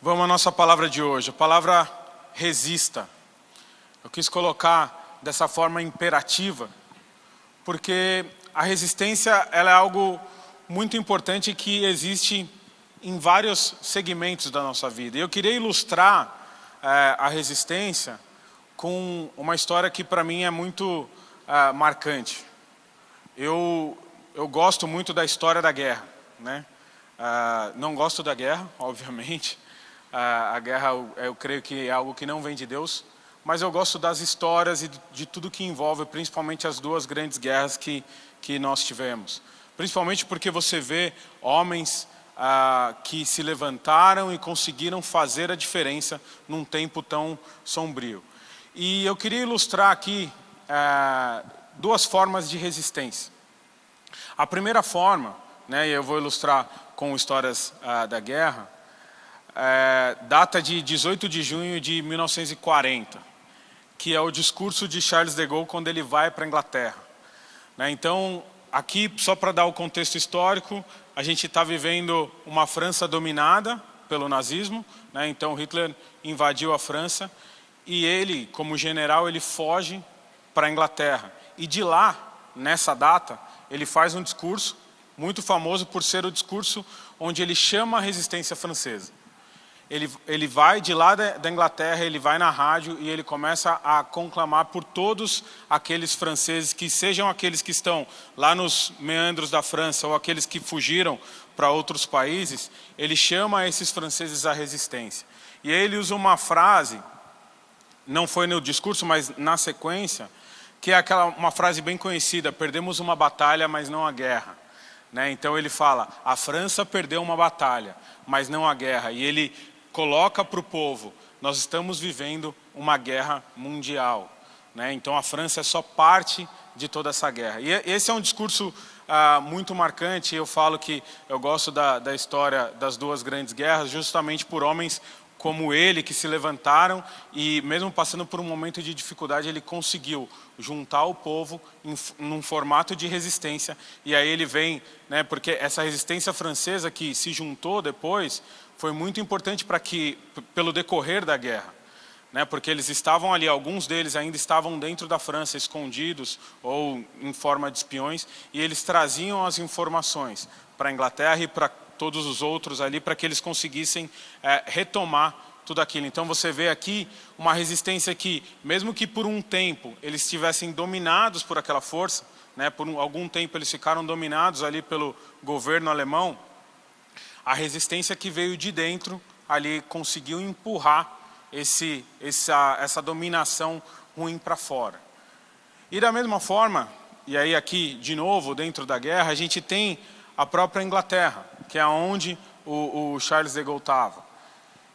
Vamos à nossa palavra de hoje, a palavra resista. Eu quis colocar dessa forma imperativa, porque a resistência ela é algo muito importante que existe em vários segmentos da nossa vida. E eu queria ilustrar a resistência com uma história que para mim é muito marcante. Eu gosto muito da história da guerra, né? Não gosto da guerra, obviamente. A guerra, eu creio que é algo que não vem de Deus, mas eu gosto das histórias e de tudo que envolve, principalmente as duas grandes guerras que nós tivemos. Principalmente porque você vê homens que se levantaram e conseguiram fazer a diferença num tempo tão sombrio. E eu queria ilustrar aqui duas formas de resistência. A primeira forma, né, e eu vou ilustrar com histórias da guerra, data de 18 de junho de 1940, que é o discurso de Charles de Gaulle quando ele vai para a Inglaterra. Então, aqui, só para dar o contexto histórico, a gente está vivendo uma França dominada pelo nazismo, né? Então Hitler invadiu a França e ele, como general, ele foge para a Inglaterra. E de lá, nessa data, ele faz um discurso muito famoso por ser o discurso onde ele chama a resistência francesa. Ele vai de lá da Inglaterra, ele vai na rádio e ele começa a conclamar por todos aqueles franceses, que sejam aqueles que estão lá nos meandros da França ou aqueles que fugiram para outros países, ele chama esses franceses à resistência. E ele usa uma frase, não foi no discurso, mas na sequência, que é uma frase bem conhecida: perdemos uma batalha, mas não a guerra. Então ele fala, a França perdeu uma batalha, mas não a guerra. E ele coloca para o povo, nós estamos vivendo uma guerra mundial. Então a França é só parte de toda essa guerra. E esse é um discurso muito marcante. Eu falo que eu gosto da história das duas grandes guerras, justamente por homens como ele, que se levantaram e mesmo passando por um momento de dificuldade, ele conseguiu juntar o povo num formato de resistência. E aí ele vem, porque essa resistência francesa que se juntou depois, foi muito importante pelo decorrer da guerra. Porque eles estavam ali, alguns deles ainda estavam dentro da França, escondidos ou em forma de espiões, e eles traziam as informações para a Inglaterra e para todos os outros ali, para que eles conseguissem retomar tudo aquilo. Então você vê aqui uma resistência que, mesmo que por um tempo eles estivessem dominados por aquela força, por algum tempo eles ficaram dominados ali pelo governo alemão, a resistência que veio de dentro ali conseguiu empurrar essa dominação ruim para fora. E da mesma forma, e aí aqui de novo dentro da guerra, a gente tem a própria Inglaterra, que é onde o Charles de Gaulle estava.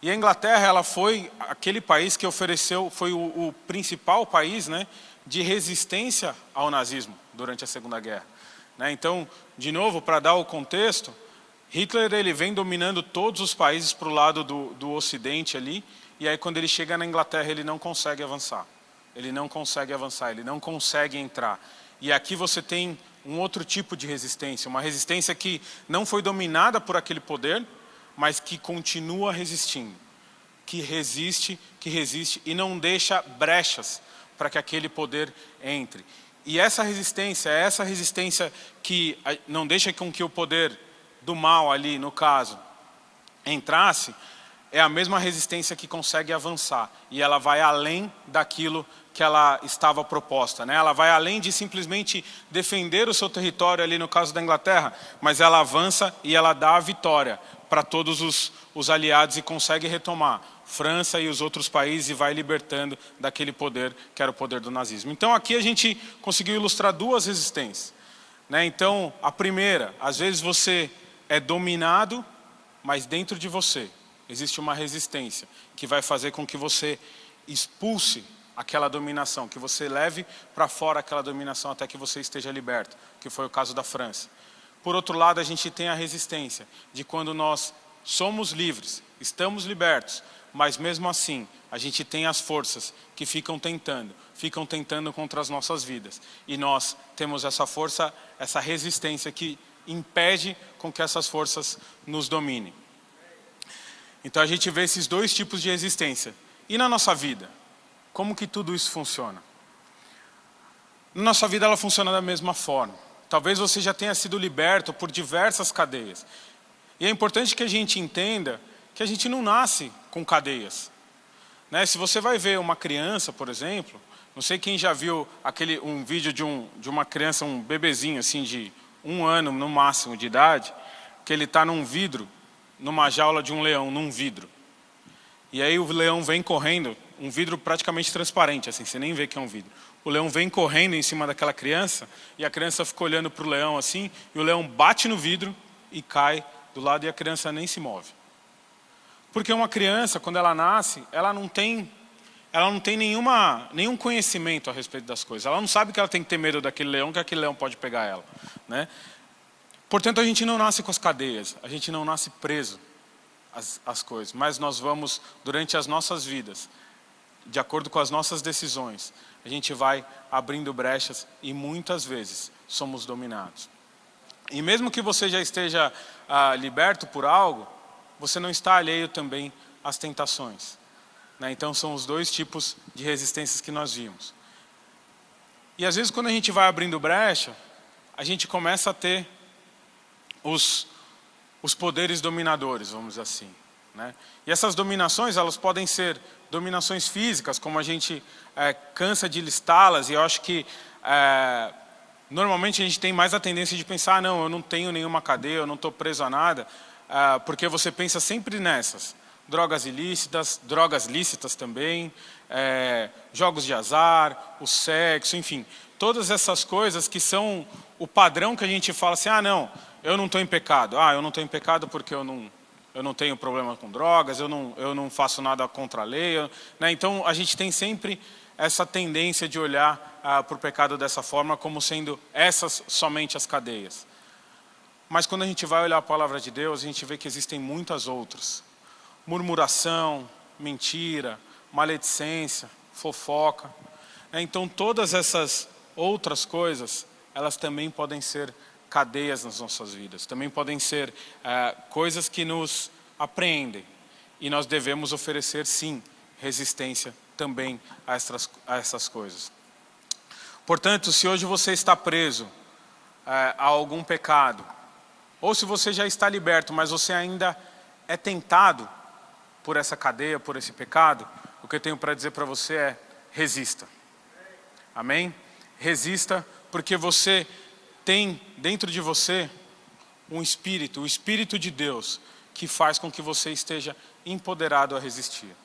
E a Inglaterra, ela foi aquele país que ofereceu, foi o principal país, de resistência ao nazismo durante a Segunda Guerra. Então, de novo, para dar o contexto, Hitler ele vem dominando todos os países para o lado do Ocidente ali, e aí quando ele chega na Inglaterra ele não consegue avançar. Ele não consegue avançar, ele não consegue entrar. E aqui você tem um outro tipo de resistência, uma resistência que não foi dominada por aquele poder, mas que continua resistindo, que resiste e não deixa brechas para que aquele poder entre. E essa resistência é essa resistência que não deixa com que o poder do mal ali, no caso, entrasse, é a mesma resistência que consegue avançar. E ela vai além daquilo que ela estava proposta. Ela vai além de simplesmente defender o seu território ali no caso da Inglaterra, mas ela avança e ela dá a vitória para todos os aliados e consegue retomar França e os outros países e vai libertando daquele poder que era o poder do nazismo. Então aqui a gente conseguiu ilustrar duas resistências. Então a primeira, às vezes você é dominado, mas dentro de você existe uma resistência que vai fazer com que você expulse aquela dominação, que você leve para fora aquela dominação até que você esteja liberto, que foi o caso da França. Por outro lado, a gente tem a resistência de quando nós somos livres, estamos libertos, mas mesmo assim a gente tem as forças que ficam tentando contra as nossas vidas. E nós temos essa força, essa resistência que impede com que essas forças nos dominem. Então a gente vê esses dois tipos de resistência. E na nossa vida? Como que tudo isso funciona? Na nossa vida ela funciona da mesma forma. Talvez você já tenha sido liberto por diversas cadeias. E é importante que a gente entenda que a gente não nasce com cadeias. Né? Se você vai ver uma criança, por exemplo, não sei quem já viu um vídeo de uma criança, um bebezinho assim de 1 ano no máximo de idade, que ele está num vidro, numa jaula de um leão, num vidro. E aí o leão vem correndo, um vidro praticamente transparente, assim, você nem vê que é um vidro. O leão vem correndo em cima daquela criança, e a criança fica olhando para o leão assim, e o leão bate no vidro e cai do lado e a criança nem se move. Porque uma criança, quando ela nasce, ela não tem nenhum conhecimento a respeito das coisas. Ela não sabe que ela tem que ter medo daquele leão, que aquele leão pode pegar ela. Né? Portanto, a gente não nasce com as cadeias, a gente não nasce preso às coisas, mas nós vamos, durante as nossas vidas, de acordo com as nossas decisões, a gente vai abrindo brechas e muitas vezes somos dominados. E mesmo que você já esteja liberto por algo, você não está alheio também às tentações. Né? Então são os dois tipos de resistências que nós vimos. E às vezes quando a gente vai abrindo brecha, a gente começa a ter os poderes dominadores, vamos dizer assim. Né? E essas dominações, elas podem ser dominações físicas, como a gente cansa de listá-las, e eu acho que normalmente a gente tem mais a tendência de pensar, não, eu não tenho nenhuma cadeia, eu não estou preso a nada, porque você pensa sempre nessas. Drogas ilícitas, drogas lícitas também, jogos de azar, o sexo, enfim. Todas essas coisas que são o padrão que a gente fala assim, não, eu não estou em pecado. Eu não estou em pecado porque eu não tenho problema com drogas, eu não faço nada contra a lei. Né? Então a gente tem sempre essa tendência de olhar para o pecado dessa forma, como sendo essas somente as cadeias. Mas quando a gente vai olhar a palavra de Deus, a gente vê que existem muitas outras. Murmuração, mentira, maledicência, fofoca. Então todas essas outras coisas, elas também podem ser cadeias nas nossas vidas. Também podem ser coisas que nos apreendem. E nós devemos oferecer, sim, resistência também a essas coisas. Portanto, se hoje você está preso a algum pecado, ou se você já está liberto, mas você ainda é tentado por essa cadeia, por esse pecado, o que eu tenho para dizer para você é: resista. Amém? Resista, porque você tem dentro de você um espírito, o Espírito de Deus, que faz com que você esteja empoderado a resistir.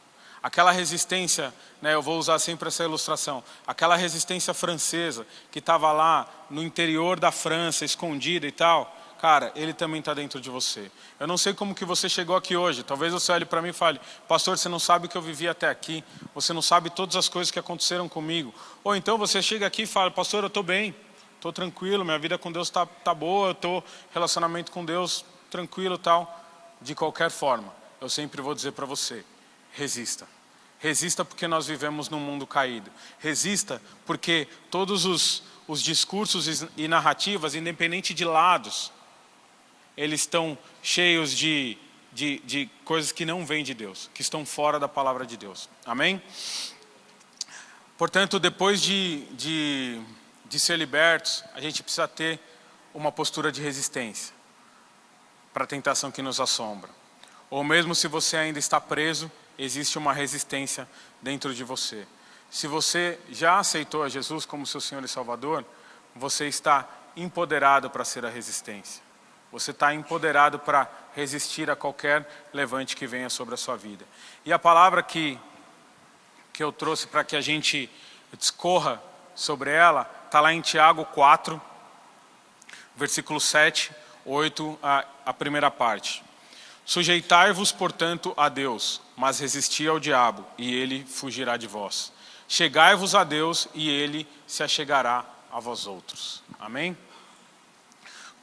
Aquela resistência, né, eu vou usar sempre essa ilustração, aquela resistência francesa que estava lá no interior da França, escondida e tal, cara, ele também está dentro de você. Eu não sei como que você chegou aqui hoje, talvez você olhe para mim e fale: pastor, você não sabe o que eu vivi até aqui, você não sabe todas as coisas que aconteceram comigo. Ou então você chega aqui e fala: pastor, eu estou bem, estou tranquilo, minha vida com Deus está boa, eu estou relacionamento com Deus tranquilo e tal. De qualquer forma, eu sempre vou dizer para você: resista. Resista porque nós vivemos num mundo caído. Resista porque todos os discursos e narrativas, independente de lados, eles estão cheios de coisas que não vêm de Deus, que estão fora da palavra de Deus. Amém? Portanto, depois de ser libertos, a gente precisa ter uma postura de resistência para a tentação que nos assombra. Ou mesmo se você ainda está preso, existe uma resistência dentro de você. Se você já aceitou a Jesus como seu Senhor e Salvador, você está empoderado para ser a resistência. Você está empoderado para resistir a qualquer levante que venha sobre a sua vida. E a palavra que eu trouxe para que a gente discorra sobre ela, está lá em Tiago 4, versículo 7, 8, a primeira parte. Sujeitai-vos, portanto, a Deus, mas resisti ao diabo, e ele fugirá de vós. Chegai-vos a Deus, e ele se achegará a vós outros. Amém?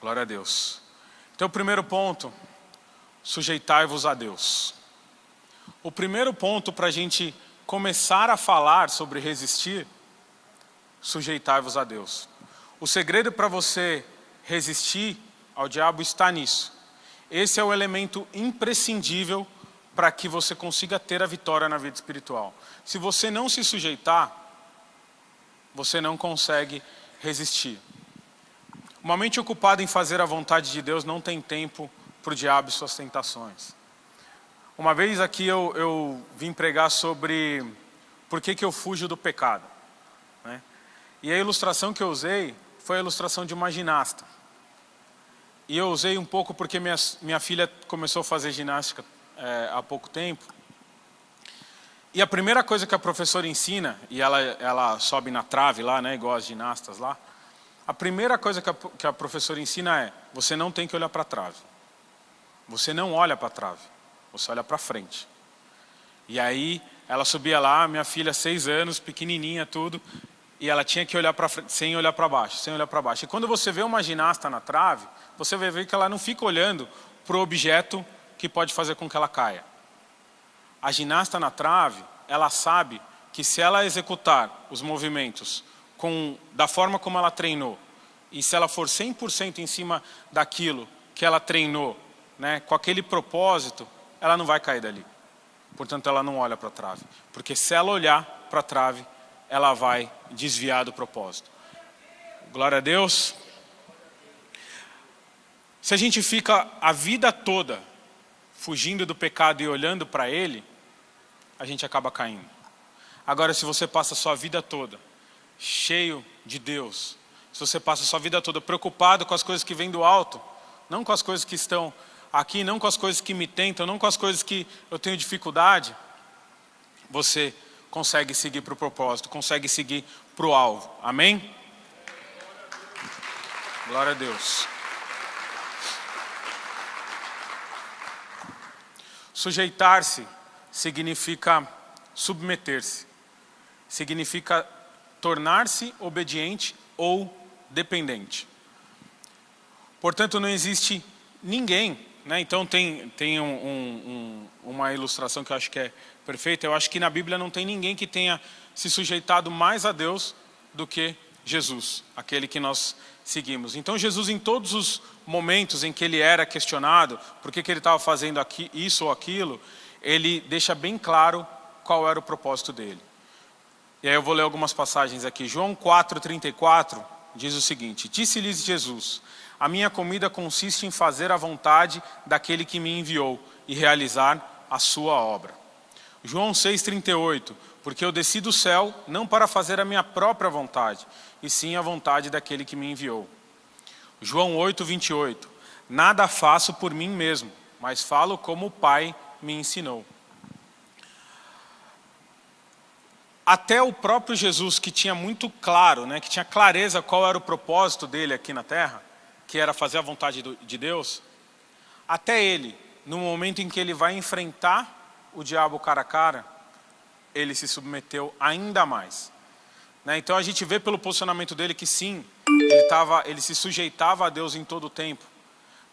Glória a Deus. Então, o primeiro ponto: sujeitai-vos a Deus. O primeiro ponto para a gente começar a falar sobre resistir: sujeitai-vos a Deus. O segredo para você resistir ao diabo está nisso. Esse é o elemento imprescindível para que você consiga ter a vitória na vida espiritual. Se você não se sujeitar, você não consegue resistir. Uma mente ocupada em fazer a vontade de Deus não tem tempo para o diabo e suas tentações. Uma vez aqui eu vim pregar sobre por que eu fujo do pecado, né? E a ilustração que eu usei foi a ilustração de uma ginasta. E eu usei um pouco porque minha filha começou a fazer ginástica há pouco tempo. E a primeira coisa que a professora ensina, e ela sobe na trave lá, né, igual as ginastas lá. A primeira coisa que a professora ensina é: você não tem que olhar para a trave. Você não olha para a trave, você olha para frente. E aí ela subia lá, minha filha 6 anos, pequenininha tudo, e ela tinha que olhar para frente, sem olhar para baixo, sem olhar para baixo. E quando você vê uma ginasta na trave, você vai ver que ela não fica olhando para o objeto que pode fazer com que ela caia. A ginasta na trave, ela sabe que se ela executar os movimentos da forma como ela treinou, e se ela for 100% em cima daquilo que ela treinou, né, com aquele propósito, ela não vai cair dali. Portanto, ela não olha para a trave. Porque se ela olhar para a trave, ela vai desviar do propósito. Glória a Deus. Se a gente fica a vida toda fugindo do pecado e olhando para ele, a gente acaba caindo. Agora, se você passa a sua vida toda cheio de Deus, se você passa a sua vida toda preocupado com as coisas que vêm do alto, não com as coisas que estão aqui, não com as coisas que me tentam, não com as coisas que eu tenho dificuldade, você consegue seguir para o propósito, consegue seguir para o alvo. Amém? Glória a Deus. Sujeitar-se significa submeter-se. Significa tornar-se obediente ou dependente. Portanto, não existe ninguém, né? Então tem uma ilustração que eu acho que é perfeita. Eu acho que na Bíblia não tem ninguém que tenha se sujeitado mais a Deus do que Jesus, aquele que nós seguimos. Então Jesus, em todos os momentos em que ele era questionado por que ele estava fazendo isso ou aquilo, ele deixa bem claro qual era o propósito dele. E aí eu vou ler algumas passagens aqui. João 4,34 diz o seguinte: disse-lhes Jesus: a minha comida consiste em fazer a vontade daquele que me enviou e realizar a sua obra. João 6,38, porque eu desci do céu não para fazer a minha própria vontade, e sim a vontade daquele que me enviou. João 8,28, nada faço por mim mesmo, mas falo como o Pai me ensinou. Até o próprio Jesus, que tinha muito claro, né, que tinha clareza qual era o propósito dele aqui na terra, que era fazer a vontade de Deus, até ele, no momento em que ele vai enfrentar o diabo cara a cara, ele se submeteu ainda mais. Né? Então a gente vê pelo posicionamento dele que sim, ele se sujeitava a Deus em todo o tempo.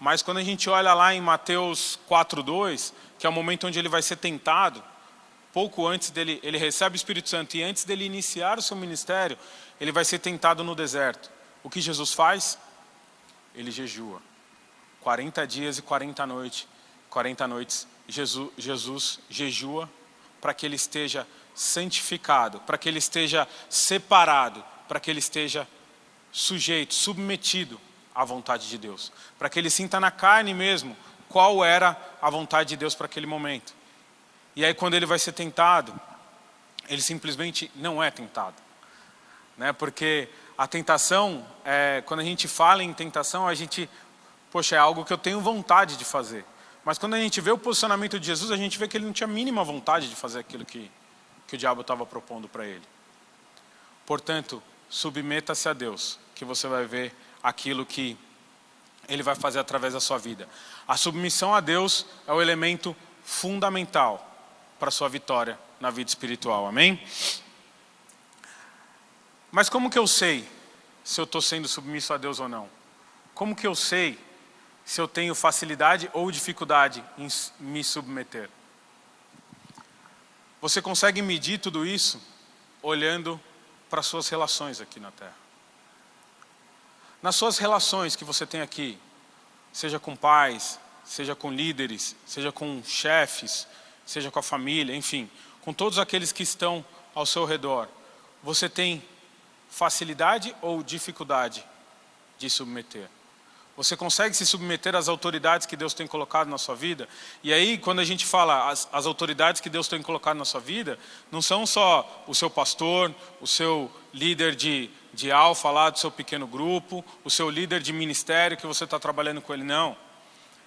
Mas quando a gente olha lá em Mateus 4,2, que é o momento onde ele vai ser tentado, pouco antes dele, ele recebe o Espírito Santo, e antes dele iniciar o seu ministério, ele vai ser tentado no deserto. O que Jesus faz? Ele jejua. 40 dias e 40 noites, Jesus jejua para que ele esteja santificado, para que ele esteja separado, para que ele esteja sujeito, submetido à vontade de Deus. Para que ele sinta na carne mesmo qual era a vontade de Deus para aquele momento. E aí quando ele vai ser tentado, ele simplesmente não é tentado. Né? Porque a tentação, quando a gente fala em tentação, a gente, poxa, é algo que eu tenho vontade de fazer. Mas quando a gente vê o posicionamento de Jesus, a gente vê que ele não tinha a mínima vontade de fazer aquilo que o diabo estava propondo para ele. Portanto, submeta-se a Deus, que você vai ver aquilo que ele vai fazer através da sua vida. A submissão a Deus é o elemento fundamental para a sua vitória na vida espiritual, amém? Mas como que eu sei se eu estou sendo submisso a Deus ou não? Como que eu sei se eu tenho facilidade ou dificuldade em me submeter? Você consegue medir tudo isso olhando para as suas relações aqui na Terra. Nas suas relações que você tem aqui, seja com pais, seja com líderes, seja com chefes, seja com a família, enfim, com todos aqueles que estão ao seu redor, você tem facilidade ou dificuldade de submeter? Você consegue se submeter às autoridades que Deus tem colocado na sua vida? E aí, quando a gente fala as autoridades que Deus tem colocado na sua vida, não são só o seu pastor, o seu líder de alfa lá do seu pequeno grupo, o seu líder de ministério que você está trabalhando com ele, não.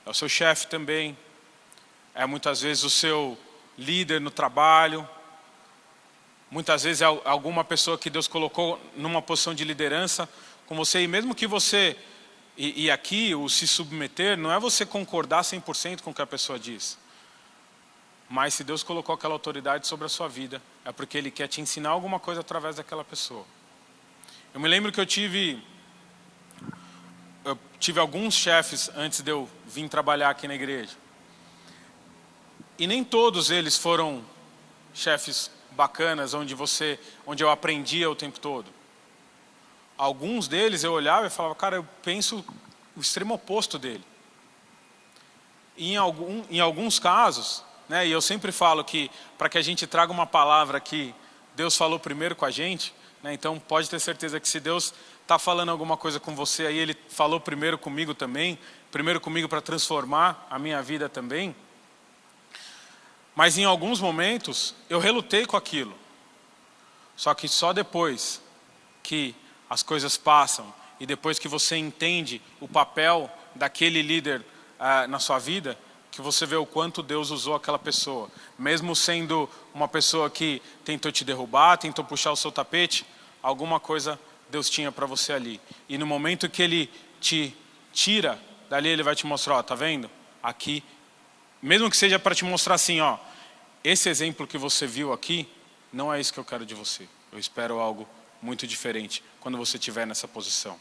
É o seu chefe também. É muitas vezes o seu líder no trabalho. Muitas vezes é alguma pessoa que Deus colocou numa posição de liderança com você. E mesmo que você... E aqui, o se submeter, não é você concordar 100% com o que a pessoa diz. Mas se Deus colocou aquela autoridade sobre a sua vida, é porque Ele quer te ensinar alguma coisa através daquela pessoa. Eu me lembro que eu tive alguns chefes antes de eu vir trabalhar aqui na igreja. E nem todos eles foram chefes bacanas, onde eu aprendia o tempo todo. Alguns deles eu olhava e falava, cara, eu penso o extremo oposto dele. E em alguns casos, né, e eu sempre falo que para que a gente traga uma palavra que Deus falou primeiro com a gente, né, então pode ter certeza que se Deus está falando alguma coisa com você, aí Ele falou primeiro comigo também, primeiro comigo para transformar a minha vida também. Mas em alguns momentos eu relutei com aquilo. Só que só depois que as coisas passam e depois que você entende o papel daquele líder na sua vida, que você vê o quanto Deus usou aquela pessoa. Mesmo sendo uma pessoa que tentou te derrubar, tentou puxar o seu tapete, alguma coisa Deus tinha para você ali. E no momento que Ele te tira, dali Ele vai te mostrar, ó, tá vendo? Aqui, mesmo que seja para te mostrar assim, ó, esse exemplo que você viu aqui, não é isso que eu quero de você. Eu espero algo muito diferente quando você estiver nessa posição.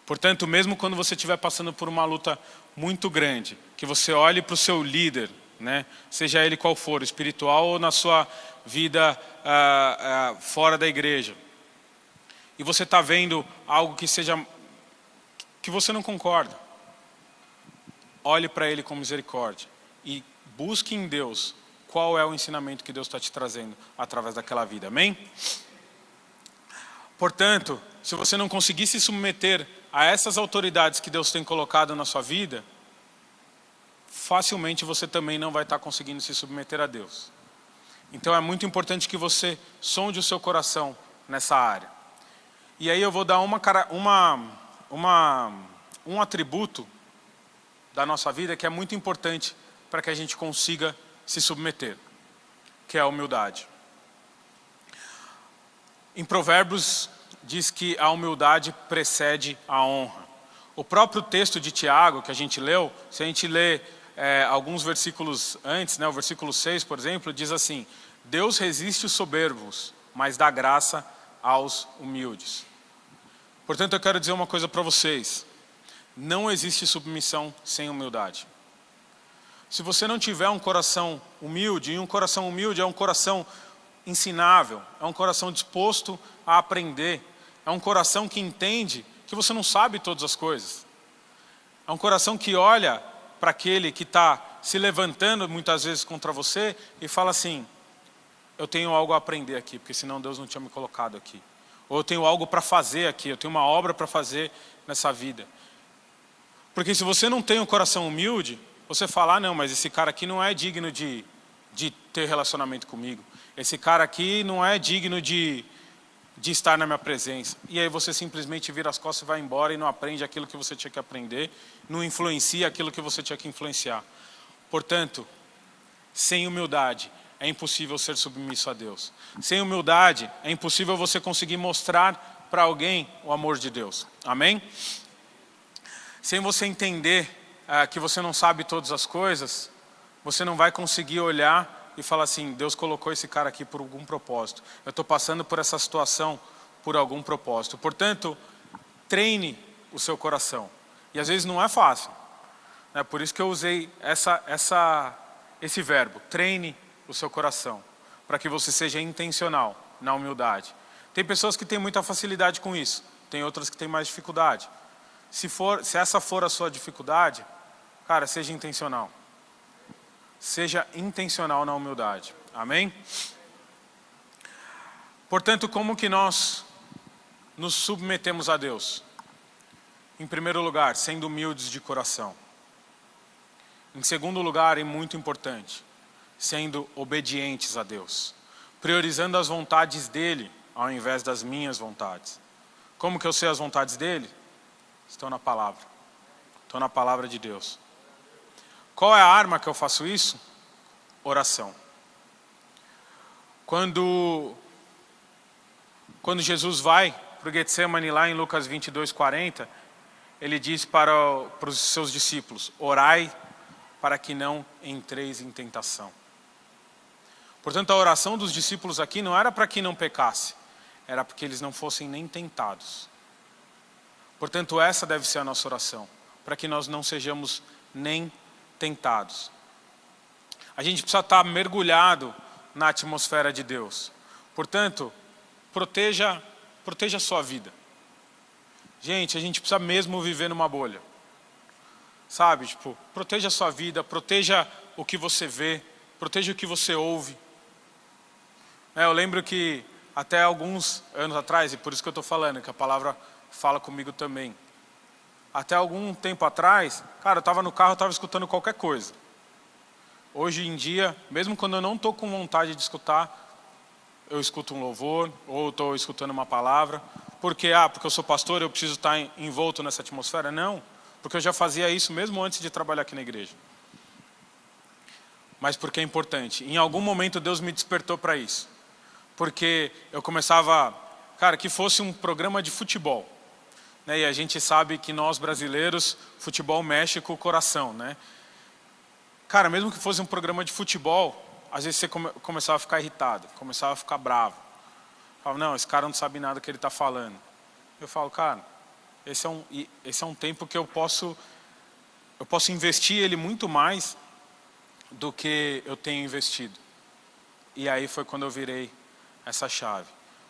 Portanto, mesmo quando você estiver passando por uma luta muito grande, que você olhe para o seu líder, né, seja ele qual for, espiritual ou na sua vida fora da igreja, e você está vendo algo que você não concorda, olhe para ele com misericórdia e busque em Deus qual é o ensinamento que Deus está te trazendo através daquela vida. Amém? Portanto, se você não conseguir se submeter a essas autoridades que Deus tem colocado na sua vida, facilmente você também não vai estar conseguindo se submeter a Deus. Então é muito importante que você sonde o seu coração nessa área. E aí eu vou dar um atributo da nossa vida que é muito importante para que a gente consiga se submeter, que é a humildade. Em Provérbios diz que a humildade precede a honra. O próprio texto de Tiago que a gente leu, se a gente ler alguns versículos antes, né, o versículo 6, por exemplo, diz assim: Deus resiste os soberbos, mas dá graça aos humildes. Portanto, eu quero dizer uma coisa para vocês: não existe submissão sem humildade. Se você não tiver um coração humilde, e um coração humilde é um coração ensinável, é um coração disposto a aprender, é um coração que entende que você não sabe todas as coisas, é um coração que olha para aquele que está se levantando muitas vezes contra você e fala assim: eu tenho algo a aprender aqui, porque senão Deus não tinha me colocado aqui, ou eu tenho algo para fazer aqui, eu tenho uma obra para fazer nessa vida. Porque se você não tem um coração humilde, você fala: ah, não, mas esse cara aqui não é digno de ter relacionamento comigo. Esse cara aqui não é digno de estar na minha presença. E aí você simplesmente vira as costas e vai embora e não aprende aquilo que você tinha que aprender, não influencia aquilo que você tinha que influenciar. Portanto, sem humildade é impossível ser submisso a Deus. Sem humildade é impossível você conseguir mostrar para alguém o amor de Deus. Amém? Sem você entender que você não sabe todas as coisas, você não vai conseguir olhar e falar assim: Deus colocou esse cara aqui por algum propósito. Eu estou passando por essa situação por algum propósito. Portanto, treine o seu coração. E às vezes não é fácil. É por isso que eu usei esse verbo: treine o seu coração, para que você seja intencional na humildade. Tem pessoas que têm muita facilidade com isso, tem outras que têm mais dificuldade. Se essa for a sua dificuldade, cara, seja intencional. seja intencional na humildade. Amém? Portanto, como que nós nos submetemos a Deus? Em primeiro lugar, sendo humildes de coração. Em segundo lugar, e muito importante, sendo obedientes a Deus. Priorizando as vontades dEle, ao invés das minhas vontades. Como que eu sei as vontades dEle? Estão na palavra. Estão na palavra de Deus. Qual é a arma que eu faço isso? Oração. Quando Jesus vai para o Getsemane, lá em Lucas 22:40, ele diz para os seus discípulos: orai para que não entreis em tentação. Portanto, a oração dos discípulos aqui não era para que não pecasse, era para que eles não fossem nem tentados. Portanto, essa deve ser a nossa oração, para que nós não sejamos nem tentados. A gente precisa estar mergulhado na atmosfera de Deus. Portanto, proteja a sua vida. Gente, a gente precisa mesmo viver numa bolha. Sabe, proteja a sua vida, proteja o que você vê, proteja o que você ouve. Eu lembro que até alguns anos atrás, e por isso que eu estou falando, que a palavra fala comigo também. Até algum tempo atrás, cara, eu estava no carro, eu estava escutando qualquer coisa. Hoje em dia, mesmo quando eu não estou com vontade de escutar, eu escuto um louvor, ou estou escutando uma palavra. Porque eu sou pastor, eu preciso estar envolto nessa atmosfera? Não, porque eu já fazia isso mesmo antes de trabalhar aqui na igreja. Mas porque é importante. Em algum momento Deus me despertou para isso. Porque eu começava, que fosse um programa de futebol. Né? E a gente sabe que nós brasileiros, futebol mexe com o coração, né? Cara, mesmo que fosse um programa de futebol, às vezes você começava a ficar irritado, começava a ficar bravo. Falava, não, esse cara não sabe nada do que ele está falando. Eu falo, cara, esse é um tempo que eu posso investir ele muito mais do que eu tenho investido. E aí foi quando eu virei essa chave.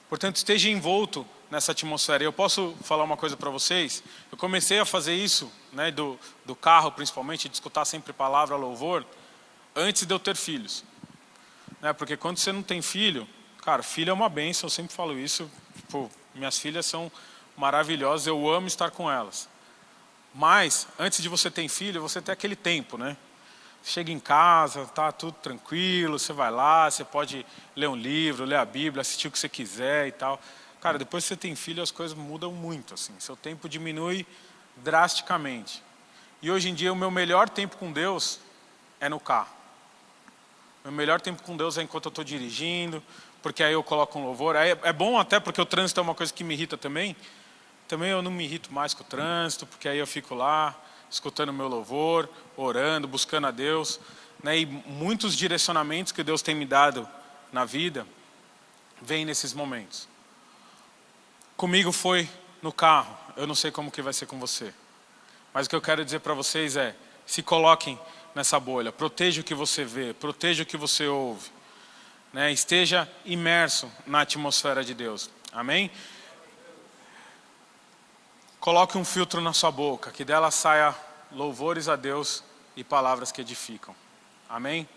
Portanto, esteja envolto nessa atmosfera. Eu posso falar uma coisa para vocês? Eu comecei a fazer isso, né, do carro principalmente, de escutar sempre palavra, louvor, antes de eu ter filhos. Né, porque quando você não tem filho, cara, filho é uma bênção, eu sempre falo isso. Minhas filhas são maravilhosas, eu amo estar com elas. Mas, antes de você ter filho, você tem aquele tempo, né? Chega em casa, tá tudo tranquilo, você vai lá, você pode ler um livro, ler a Bíblia, assistir o que você quiser e tal. Cara, depois que você tem filho, as coisas mudam muito, assim. Seu tempo diminui drasticamente. E hoje em dia, o meu melhor tempo com Deus é no carro. O meu melhor tempo com Deus é enquanto eu estou dirigindo, porque aí eu coloco um louvor. Aí é bom até porque o trânsito é uma coisa que me irrita também. Também eu não me irrito mais com o trânsito, porque aí eu fico lá, escutando o meu louvor, orando, buscando a Deus. Né? E muitos direcionamentos que Deus tem me dado na vida, vêm nesses momentos. Comigo foi no carro, eu não sei como que vai ser com você. Mas o que eu quero dizer para vocês é, se coloquem nessa bolha, proteja o que você vê, proteja o que você ouve. Né? Esteja imerso na atmosfera de Deus. Amém? Coloque um filtro na sua boca, que dela saia louvores a Deus e palavras que edificam. Amém?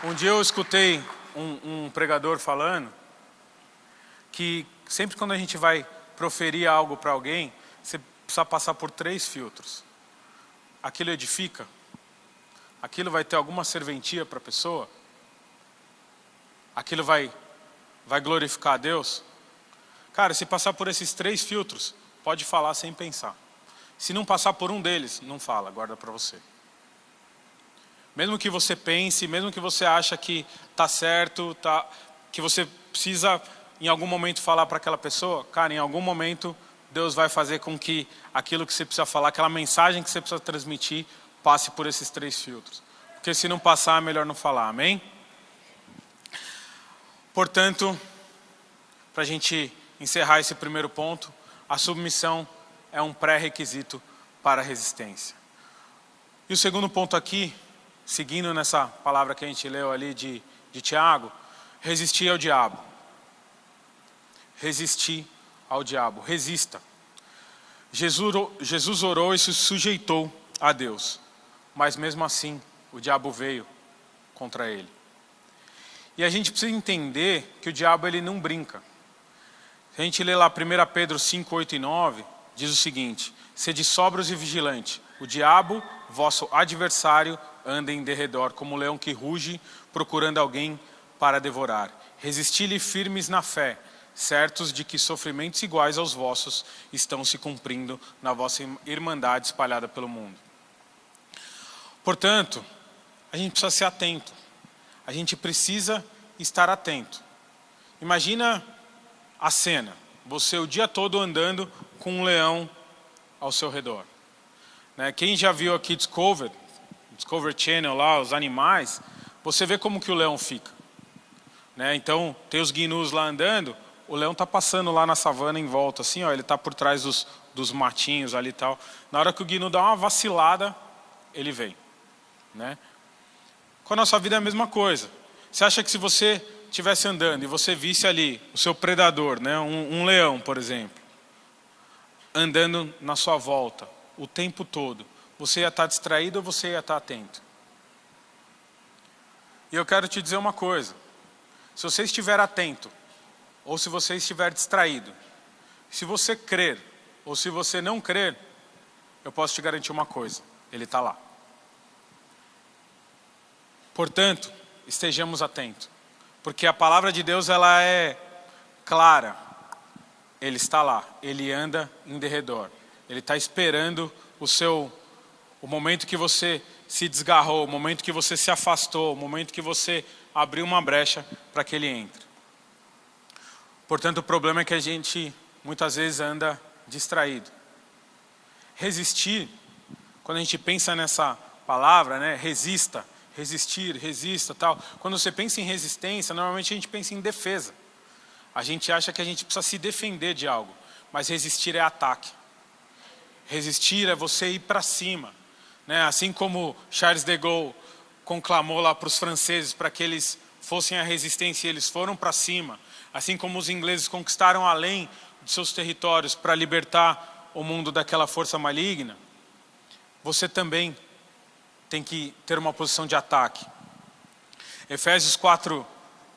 Um dia eu escutei um pregador falando que sempre quando a gente vai proferir algo para alguém, você precisa passar por 3 filtros. Aquilo edifica? Aquilo vai ter alguma serventia para a pessoa? Aquilo vai glorificar a Deus? Cara, se passar por esses 3 filtros, pode falar sem pensar. Se não passar por um deles, não fala, guarda para você. Mesmo que você pense, mesmo que você acha que está certo, que você precisa em algum momento falar para aquela pessoa, cara, em algum momento Deus vai fazer com que aquilo que você precisa falar, aquela mensagem que você precisa transmitir, passe por esses 3 filtros. Porque se não passar, é melhor não falar, amém? Portanto, para a gente encerrar esse primeiro ponto, a submissão é um pré-requisito para a resistência. E o segundo ponto aqui, seguindo nessa palavra que a gente leu ali de Tiago, resistir ao diabo. Resistir ao diabo, resista. Jesus orou e se sujeitou a Deus, mas mesmo assim o diabo veio contra ele. E a gente precisa entender que o diabo ele não brinca. Se a gente lê lá 1 Pedro 5, 8 e 9, diz o seguinte: sede sóbrios e vigilantes, o diabo, vosso adversário, anda em derredor, como um leão que ruge, procurando alguém para devorar. Resisti-lhe firmes na fé, certos de que sofrimentos iguais aos vossos estão se cumprindo na vossa irmandade espalhada pelo mundo. Portanto, a gente precisa ser atento. A gente precisa estar atento. Imagina a cena, você o dia todo andando com um leão ao seu redor. Quem já viu aqui Discovery Channel lá, os animais, você vê como que o leão fica. Então, tem os gnus lá andando, o leão está passando lá na savana em volta, assim, ó, ele está por trás dos matinhos ali e tal. Na hora que o gnu dá uma vacilada, ele vem. Com a nossa vida é a mesma coisa. Você acha que se você estivesse andando e você visse ali o seu predador, um leão, por exemplo, andando na sua volta o tempo todo, você ia estar distraído ou você ia estar atento? E eu quero te dizer uma coisa: se você estiver atento ou se você estiver distraído, se você crer ou se você não crer, eu posso te garantir uma coisa: ele está lá. Portanto, estejamos atentos, porque a palavra de Deus ela é clara. Ele está lá, ele anda em derredor, ele está esperando o momento que você se desgarrou, o momento que você se afastou, o momento que você abriu uma brecha para que ele entre. Portanto, o problema é que a gente muitas vezes anda distraído. Resistir, quando a gente pensa nessa palavra, resista, resistir, resista, tal. Quando você pensa em resistência, normalmente a gente pensa em defesa. A gente acha que a gente precisa se defender de algo, mas resistir é ataque. Resistir é você ir para cima. Assim como Charles de Gaulle conclamou lá para os franceses para que eles fossem à resistência e eles foram para cima. Assim como os ingleses conquistaram além de seus territórios para libertar o mundo daquela força maligna, você também tem que ter uma posição de ataque. Efésios 4,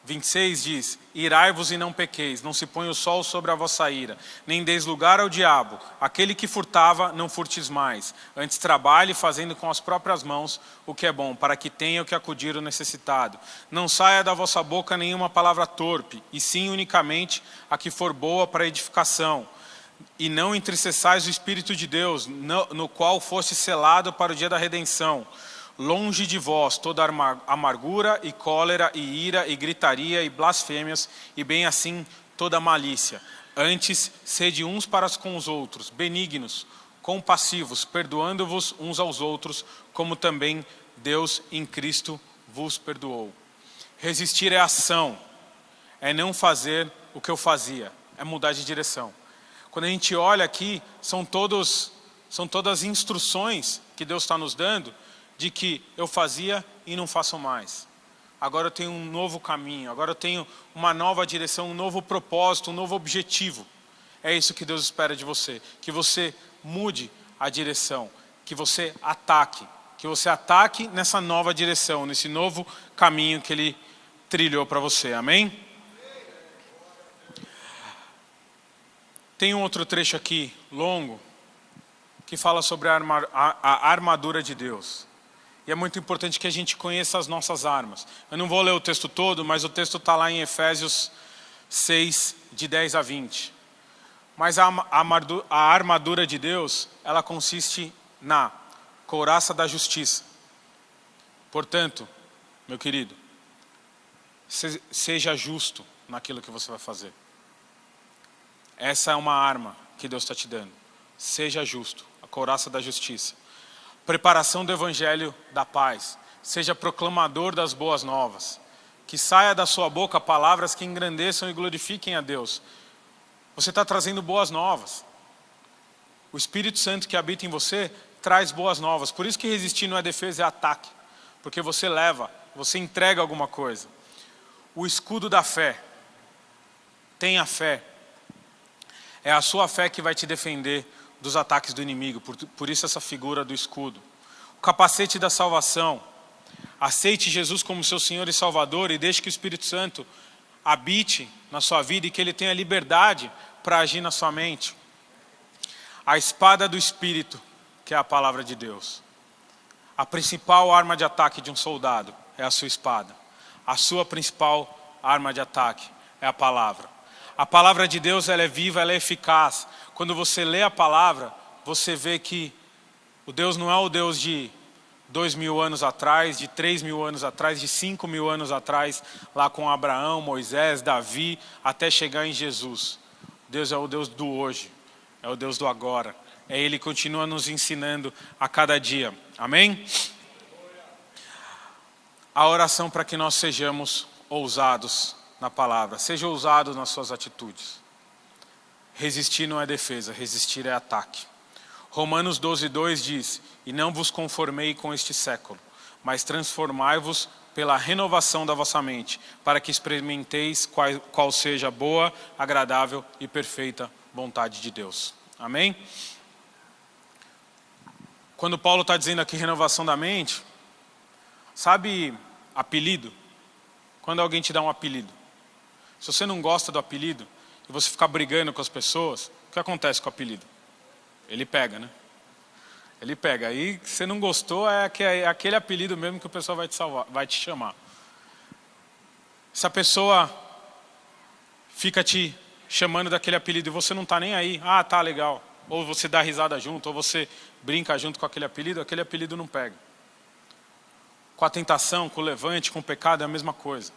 26 diz: irai-vos e não pequeis, não se ponha o sol sobre a vossa ira, nem deis lugar ao diabo. Aquele que furtava, não furtes mais. Antes trabalhe, fazendo com as próprias mãos o que é bom, para que tenha o que acudir o necessitado. Não saia da vossa boca nenhuma palavra torpe, e sim unicamente a que for boa para edificação. E não entristeçais o Espírito de Deus, no qual foste selado para o dia da redenção. Longe de vós toda amargura e cólera e ira e gritaria e blasfêmias, e bem assim toda malícia. Antes, sede uns para com os outros, benignos, compassivos, perdoando-vos uns aos outros, como também Deus em Cristo vos perdoou. Resistir é ação, é não fazer o que eu fazia, é mudar de direção. Quando a gente olha aqui, são todas instruções que Deus está nos dando, de que eu fazia e não faço mais. Agora eu tenho um novo caminho, agora eu tenho uma nova direção, um novo propósito, um novo objetivo. É isso que Deus espera de você, que você mude a direção, que você ataque nessa nova direção, nesse novo caminho que Ele trilhou para você, amém? Tem um outro trecho aqui, longo, que fala sobre a armadura de Deus. E é muito importante que a gente conheça as nossas armas. Eu não vou ler o texto todo, mas o texto está lá em Efésios 6, de 10 a 20. Mas a armadura de Deus, ela consiste na couraça da justiça. Portanto, meu querido, seja justo naquilo que você vai fazer. Essa é uma arma que Deus está te dando. Seja justo, a couraça da justiça. Preparação do evangelho da paz. Seja proclamador das boas novas. Que saia da sua boca palavras que engrandeçam e glorifiquem a Deus. Você está trazendo boas novas. O Espírito Santo que habita em você traz boas novas. Por isso que resistir não é defesa, é ataque. Porque você você entrega alguma coisa. O escudo da fé. Tenha fé. É a sua fé que vai te defender dos ataques do inimigo, por isso essa figura do escudo. O capacete da salvação. Aceite Jesus como seu Senhor e Salvador e deixe que o Espírito Santo habite na sua vida e que Ele tenha liberdade para agir na sua mente. A espada do Espírito, que é a palavra de Deus. A principal arma de ataque de um soldado é a sua espada. A sua principal arma de ataque é a palavra. A palavra de Deus, ela é viva, ela é eficaz. Quando você lê a palavra, você vê que o Deus não é o Deus de 2.000 anos atrás, de 3.000 anos atrás, de 5.000 anos atrás, lá com Abraão, Moisés, Davi, até chegar em Jesus. Deus é o Deus do hoje, é o Deus do agora. Ele continua nos ensinando a cada dia. Amém? A oração para que nós sejamos ousados na palavra. Seja ousado nas suas atitudes. Resistir não é defesa, resistir é ataque. Romanos 12:2 diz: e não vos conformei com este século, mas transformai-vos pela renovação da vossa mente, para que experimenteis qual seja a boa, agradável e perfeita vontade de Deus. Amém? Quando Paulo está dizendo aqui renovação da mente, sabe apelido? Quando alguém te dá um apelido. Se você não gosta do apelido e você ficar brigando com as pessoas, o que acontece com o apelido? Ele pega, né? Ele pega. Aí, se você não gostou, é aquele apelido mesmo que o pessoal vai te chamar. Se a pessoa fica te chamando daquele apelido e você não está nem aí, ah, tá legal. Ou você dá risada junto, ou você brinca junto com aquele apelido não pega. Com a tentação, com o levante, com o pecado é a mesma coisa.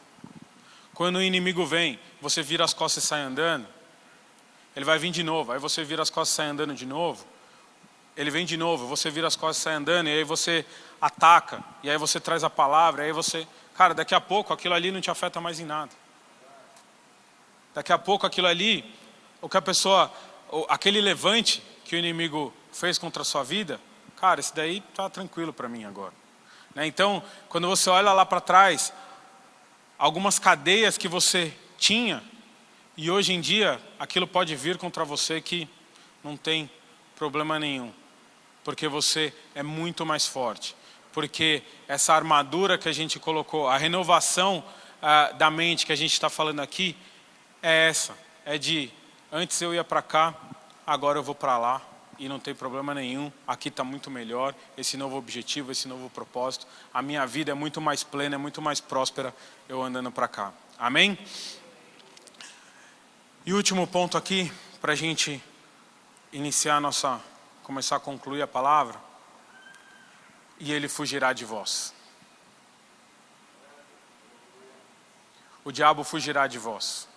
Quando o inimigo vem, você vira as costas e sai andando, ele vai vir de novo, aí você vira as costas e sai andando de novo, ele vem de novo, você vira as costas e sai andando, e aí você ataca, e aí você traz a palavra, e aí você... Cara, daqui a pouco aquilo ali não te afeta mais em nada. Daqui a pouco aquilo ali, o que a pessoa... Aquele levante que o inimigo fez contra a sua vida, cara, esse daí tá tranquilo para mim agora. Né? Então, quando você olha lá para trás, algumas cadeias que você tinha, e hoje em dia aquilo pode vir contra você que não tem problema nenhum, porque você é muito mais forte, porque essa armadura que a gente colocou, a renovação da mente que a gente está falando aqui, é essa, é de antes eu ia para cá, agora eu vou para lá e não tem problema nenhum, aqui está muito melhor, esse novo objetivo, esse novo propósito, a minha vida é muito mais plena, é muito mais próspera eu andando para cá. Amém? E o último ponto aqui, para a gente iniciar começar a concluir a palavra, e ele fugirá de vós. O diabo fugirá de vós.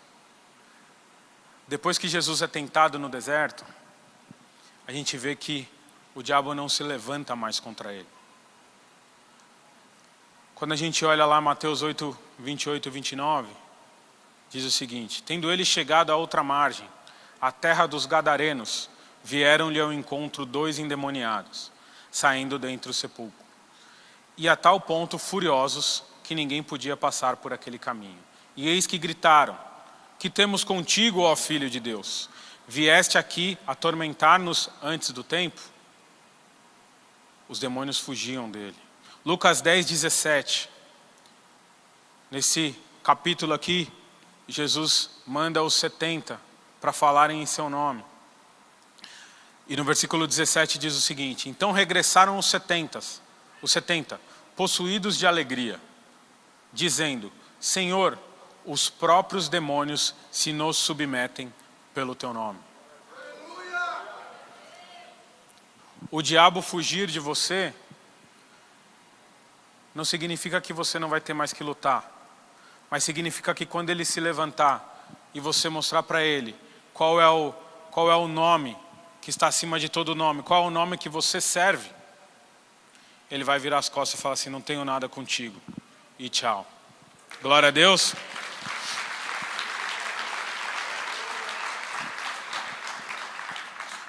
Depois que Jesus é tentado no deserto, a gente vê que o diabo não se levanta mais contra ele. Quando a gente olha lá Mateus 8, 28 e 29, diz o seguinte: tendo ele chegado à outra margem, a terra dos Gadarenos, vieram-lhe ao encontro 2 endemoniados, saindo dentre o sepulcro. E a tal ponto furiosos, que ninguém podia passar por aquele caminho. E eis que gritaram: que temos contigo, ó Filho de Deus? Vieste aqui atormentar-nos antes do tempo? Os demônios fugiam dele. Lucas 10, 17. Nesse capítulo aqui, Jesus manda os 70 para falarem em seu nome. E no versículo 17 diz o seguinte: então regressaram os 70, possuídos de alegria, dizendo: Senhor, os próprios demônios se nos submetem pelo teu nome. O diabo fugir de você não significa que você não vai ter mais que lutar, mas significa que quando ele se levantar e você mostrar para ele qual é o nome que está acima de todo nome, qual é o nome que você serve, ele vai virar as costas e falar assim: não tenho nada contigo, e tchau. Glória a Deus.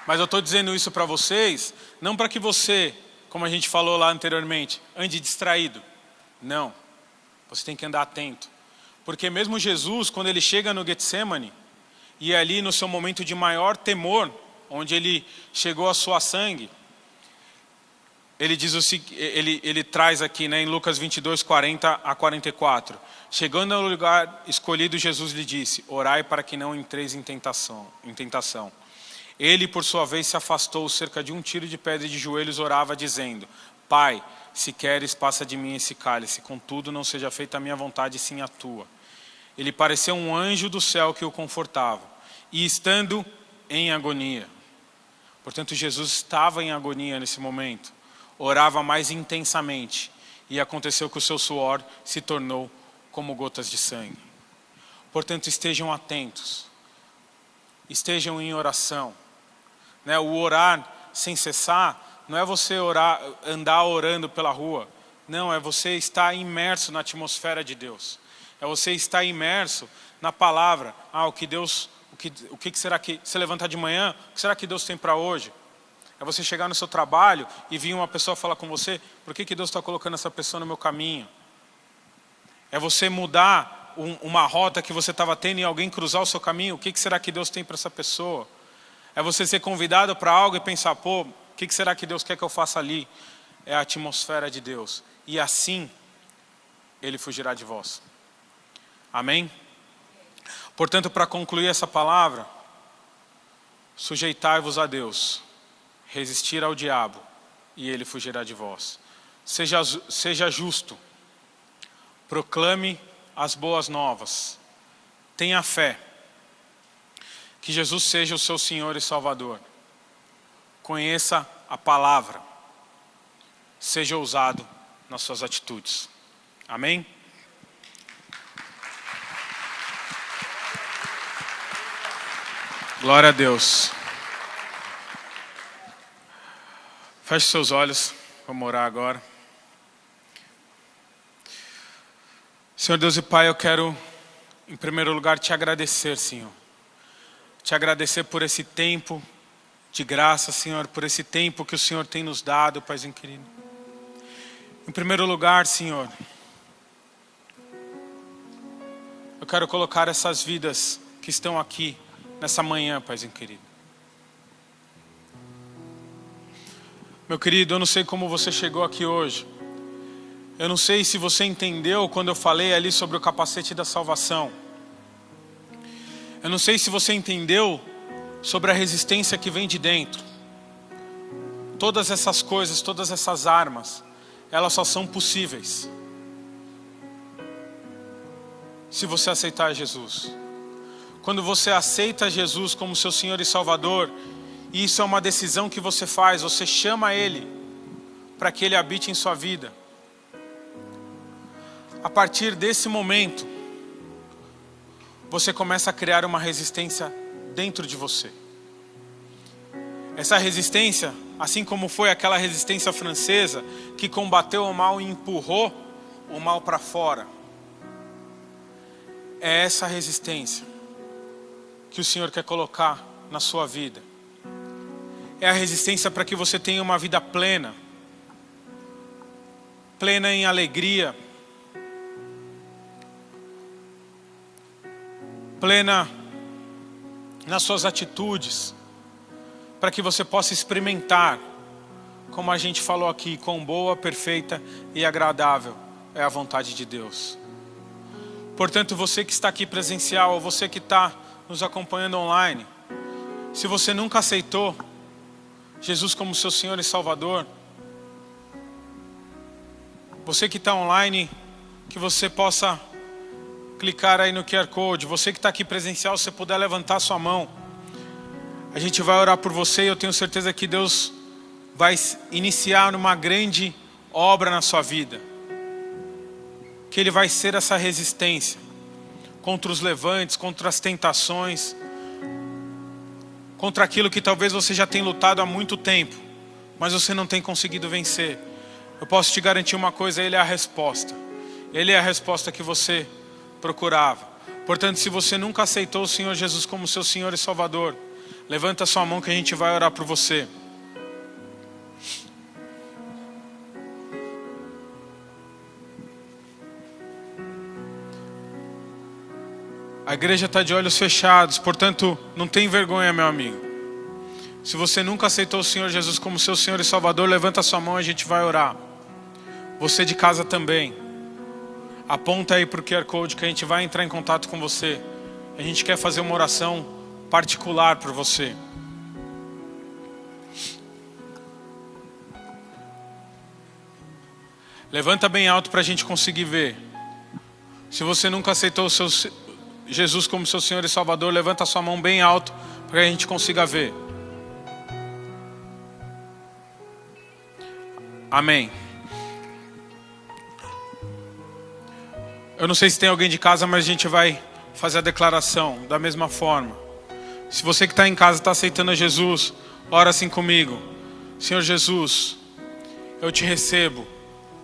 Mas eu estou dizendo isso para vocês, não para que você, como a gente falou lá anteriormente, ande distraído. Não, você tem que andar atento. Porque mesmo Jesus, quando ele chega no Getsemane, e ali no seu momento de maior temor, onde ele chegou a suar sangue, ele diz ele traz aqui, né, em Lucas 22, 40 a 44. Chegando ao lugar escolhido, Jesus lhe disse: orai para que não entreis em tentação. Ele, por sua vez, se afastou cerca de um tiro de pedra e de joelhos orava, dizendo: Pai, se queres, passa de mim esse cálice, contudo não seja feita a minha vontade, sim a tua. Ele pareceu um anjo do céu que o confortava, e estando em agonia. Portanto, Jesus estava em agonia nesse momento, orava mais intensamente, e aconteceu que o seu suor se tornou como gotas de sangue. Portanto, estejam atentos, estejam em oração. O orar sem cessar não é você andar orando pela rua, não, é você estar imerso na atmosfera de Deus, é você estar imerso na palavra. O que será que, se levantar de manhã, o que será que Deus tem para hoje? É você chegar no seu trabalho e vir uma pessoa falar com você: por que Deus está colocando essa pessoa no meu caminho? É você mudar uma rota que você estava tendo e alguém cruzar o seu caminho: o que será que Deus tem para essa pessoa? É você ser convidado para algo e pensar: o que será que Deus quer que eu faça ali? É a atmosfera de Deus. E assim, Ele fugirá de vós. Amém? Portanto, para concluir essa palavra, sujeitai-vos a Deus, resistir ao diabo, e ele fugirá de vós. Seja justo, proclame as boas novas, tenha fé, que Jesus seja o seu Senhor e Salvador. Conheça a palavra, seja ousado nas suas atitudes. Amém? Glória a Deus. Feche seus olhos, vamos orar agora. Senhor Deus e Pai, eu quero, em primeiro lugar, te agradecer, Senhor. Te agradecer por esse tempo de graça, Senhor, por esse tempo que o Senhor tem nos dado, Paizinho querido. Em primeiro lugar, Senhor, eu quero colocar essas vidas que estão aqui nessa manhã, Paizinho querido. Meu querido, eu não sei como você chegou aqui hoje. Eu não sei se você entendeu quando eu falei ali sobre o capacete da salvação. Eu não sei se você entendeu sobre a resistência que vem de dentro. Todas essas coisas, todas essas armas, elas só são possíveis se você aceitar Jesus. Quando você aceita Jesus como seu Senhor e Salvador, e isso é uma decisão que você faz, você chama Ele para que Ele habite em sua vida. A partir desse momento, você começa a criar uma resistência dentro de você. Essa resistência, assim como foi aquela resistência francesa que combateu o mal e empurrou o mal para fora, é essa resistência que o Senhor quer colocar na sua vida. É a resistência para que você tenha uma vida plena. Plena em alegria. Plena nas suas atitudes. Para que você possa experimentar, como a gente falou aqui, quão boa, perfeita e agradável é a vontade de Deus. Portanto, você que está aqui presencial, ou você que está nos acompanhando online, se você nunca aceitou Jesus como seu Senhor e Salvador, você que está online, que você possa clicar aí no QR Code. Você que está aqui presencial, se você puder levantar sua mão, a gente vai orar por você, e eu tenho certeza que Deus vai iniciar uma grande obra na sua vida, que Ele vai ser essa resistência contra os levantes, contra as tentações, contra aquilo que talvez você já tenha lutado há muito tempo, mas você não tem conseguido vencer. Eu posso te garantir uma coisa: Ele é a resposta. Ele é a resposta que você procurava. Portanto, se você nunca aceitou o Senhor Jesus como seu Senhor e Salvador, levanta sua mão que a gente vai orar por você. A igreja está de olhos fechados, portanto, não tem vergonha, meu amigo. Se você nunca aceitou o Senhor Jesus como seu Senhor e Salvador, levanta sua mão e a gente vai orar. Você de casa também. Aponta aí para o QR Code que a gente vai entrar em contato com você. A gente quer fazer uma oração particular por você. Levanta bem alto para a gente conseguir ver. Se você nunca aceitou o seu Jesus como seu Senhor e Salvador, levanta sua mão bem alto para que a gente consiga ver. Amém. Eu não sei se tem alguém de casa, mas a gente vai fazer a declaração da mesma forma. Se você que está em casa está aceitando a Jesus, ora assim comigo. Senhor Jesus, eu te recebo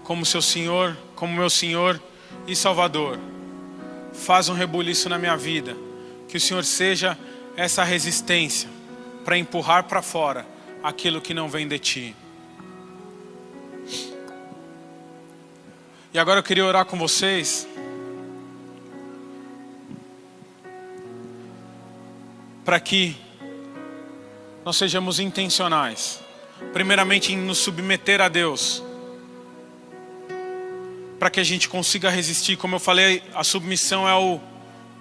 como seu Senhor, como meu Senhor e Salvador. Faz um rebuliço na minha vida. Que o Senhor seja essa resistência para empurrar para fora aquilo que não vem de ti. E agora eu queria orar com vocês para que nós sejamos intencionais. Primeiramente em nos submeter a Deus, para que a gente consiga resistir. Como eu falei, a submissão é o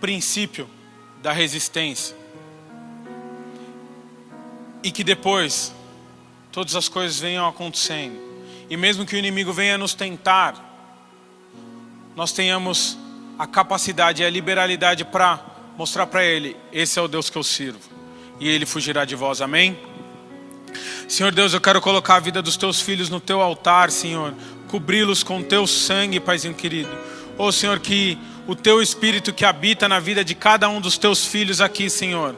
princípio da resistência. E que depois todas as coisas venham acontecendo. E mesmo que o inimigo venha nos tentar, nós tenhamos a capacidade e a liberalidade para mostrar para ele: esse é o Deus que eu sirvo, e ele fugirá de vós. Amém? Senhor Deus, eu quero colocar a vida dos teus filhos no teu altar, Senhor. Cobri-los com teu sangue, Paizinho querido. Ô Senhor, que o teu Espírito que habita na vida de cada um dos teus filhos aqui, Senhor,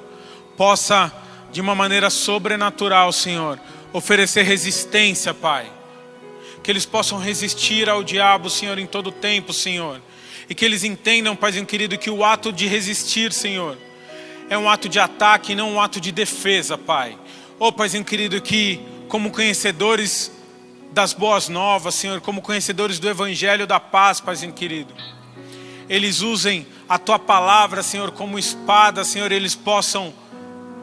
possa de uma maneira sobrenatural, Senhor, oferecer resistência, Pai. Que eles possam resistir ao diabo, Senhor, em todo tempo, Senhor. E que eles entendam, Paizinho querido, que o ato de resistir, Senhor, é um ato de ataque e não um ato de defesa, Pai. Ô Paizinho querido, que como conhecedores das boas novas, Senhor, como conhecedores do Evangelho da paz, Paizinho querido, eles usem a Tua palavra, Senhor, como espada, Senhor, eles possam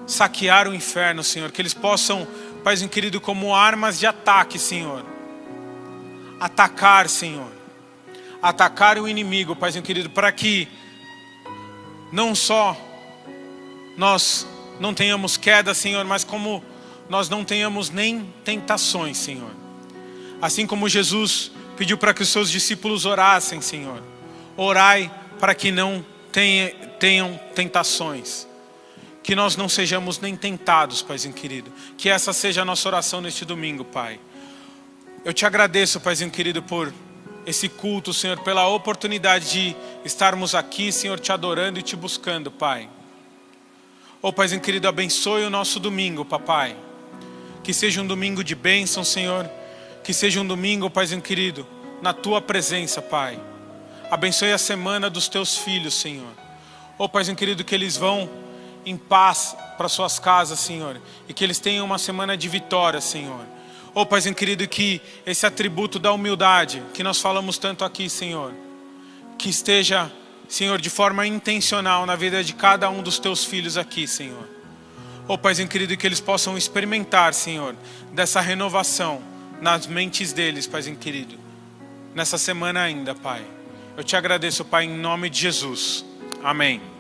saquear o inferno, Senhor. Que eles possam, Paizinho querido, como armas de ataque, Senhor, atacar, Senhor, atacar o inimigo, Paizinho querido, para que não só nós não tenhamos queda, Senhor, mas como nós não tenhamos nem tentações, Senhor. Assim como Jesus pediu para que os seus discípulos orassem, Senhor, orai para que não tenham tentações. Que nós não sejamos nem tentados, Paizinho querido. Que essa seja a nossa oração neste domingo, Pai. Eu te agradeço, Paizinho querido, por esse culto, Senhor, pela oportunidade de estarmos aqui, Senhor, te adorando e te buscando, Pai. Ô Paizinho querido, abençoe o nosso domingo, Papai. Que seja um domingo de bênção, Senhor. Que seja um domingo, Paizinho querido, na Tua presença, Pai. Abençoe a semana dos Teus filhos, Senhor. Ô Paizinho querido, que eles vão em paz para suas casas, Senhor. E que eles tenham uma semana de vitória, Senhor. Ô Paizinho querido, que esse atributo da humildade, que nós falamos tanto aqui, Senhor, que esteja, Senhor, de forma intencional na vida de cada um dos Teus filhos aqui, Senhor. Ô Paizinho querido, que eles possam experimentar, Senhor, dessa renovação nas mentes deles, Paizinho querido, nessa semana ainda, Pai. Eu te agradeço, Pai, em nome de Jesus. Amém.